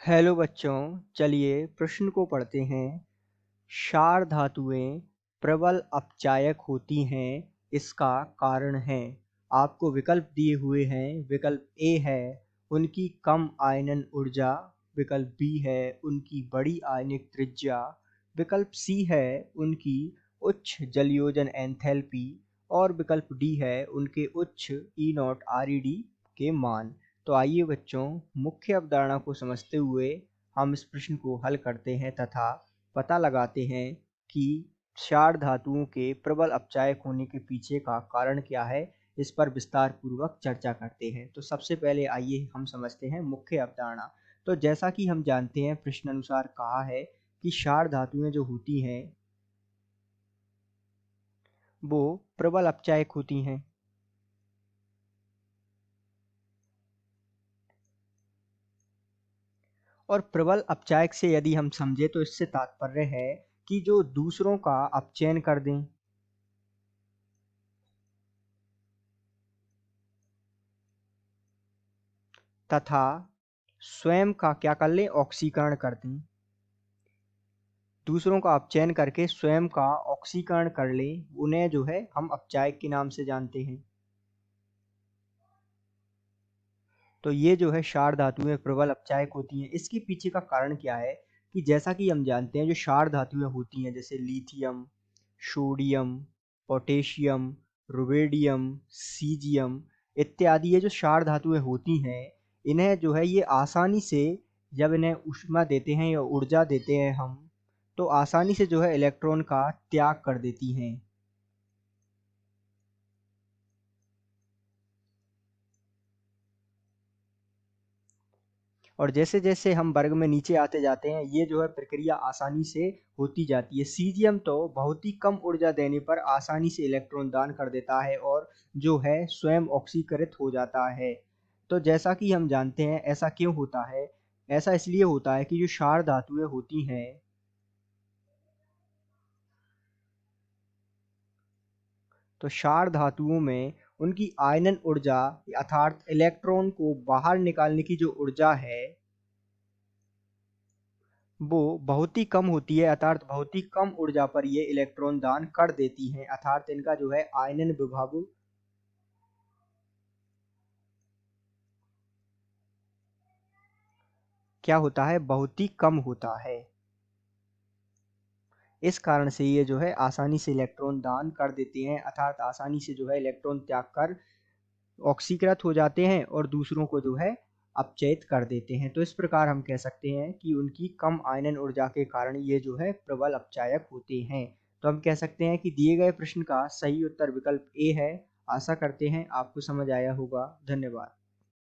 Hello बच्चों, चलिए प्रश्न को पढ़ते हैं। क्षार धातुएं प्रबल अपचायक होती हैं, इसका कारण है। आपको विकल्प दिए हुए हैं। विकल्प ए है उनकी कम आयनन ऊर्जा, विकल्प बी है उनकी बड़ी आयनिक त्रिज्या, विकल्प सी है उनकी उच्च जलयोजन एंथैल्पी और विकल्प डी है उनके उच्च E0 ReD के मान। तो आइए बच्चों, मुख्य अवधारणा को समझते हुए हम इस प्रश्न को हल करते हैं तथा पता लगाते हैं कि क्षार धातुओं के प्रबल अपचायक होने के पीछे का कारण क्या है। इस पर विस्तार पूर्वक चर्चा करते हैं। तो सबसे पहले आइए हम समझते हैं मुख्य अवधारणा। तो जैसा कि हम जानते हैं, प्रश्न अनुसार कहा है कि क्षार धातुएं जो होती हैं वो प्रबल अपचायक होती हैं। और प्रबल अपचायक से यदि हम समझे तो इससे तात्पर्य है कि जो दूसरों का अपचयन कर दें तथा स्वयं का क्या कर लें, ऑक्सीकरण कर दें। दूसरों का अपचयन करके स्वयं का ऑक्सीकरण कर लें, उन्हें जो है हम अपचायक के नाम से जानते हैं। तो ये जो है क्षार धातुएं प्रबल अपचायक होती हैं। इसके पीछे का कारण क्या है कि जैसा कि हम जानते हैं, जो क्षार धातुएं होती हैं जैसे lithium, sodium, potassium, rubidium, caesium इत्यादि, ये जो क्षार धातुएं होती हैं, इन्हें जो है ये आसानी से जब इन्हें ऊष्मा देते हैं या ऊर्जा देते हैं हम, तो आसानी से जो है इलेक्ट्रॉन का त्याग कर देती हैं। और जैसे जैसे हम वर्ग में नीचे आते जाते हैं, ये जो है प्रक्रिया आसानी से होती जाती है। सीजियम तो बहुत ही कम ऊर्जा देने पर आसानी से इलेक्ट्रॉन दान कर देता है और जो है स्वयं ऑक्सीकृत हो जाता है। तो जैसा कि हम जानते हैं, ऐसा क्यों होता है? ऐसा इसलिए होता है कि जो क्षार धातुएं होती हैं, तो क्षार धातुओं में उनकी आयनन ऊर्जा अर्थात इलेक्ट्रॉन को बाहर निकालने की जो ऊर्जा है वो बहुत ही कम होती है। अर्थात बहुत ही कम ऊर्जा पर ये इलेक्ट्रॉन दान कर देती हैं। अर्थात इनका जो है आयनन विभव क्या होता है, बहुत ही कम होता है। इस कारण से ये जो है आसानी से इलेक्ट्रॉन दान कर देते हैं, अर्थात आसानी से जो है इलेक्ट्रॉन त्याग कर ऑक्सीकृत हो जाते हैं और दूसरों को जो है अपचयित कर देते हैं। तो इस प्रकार हम कह सकते हैं कि उनकी कम आयनन ऊर्जा के कारण ये जो है प्रबल अपचायक होते हैं। तो हम कह सकते हैं कि दिए गए प्रश्न का सही उत्तर विकल्प ए है। आशा करते हैं आपको समझ आया होगा। धन्यवाद।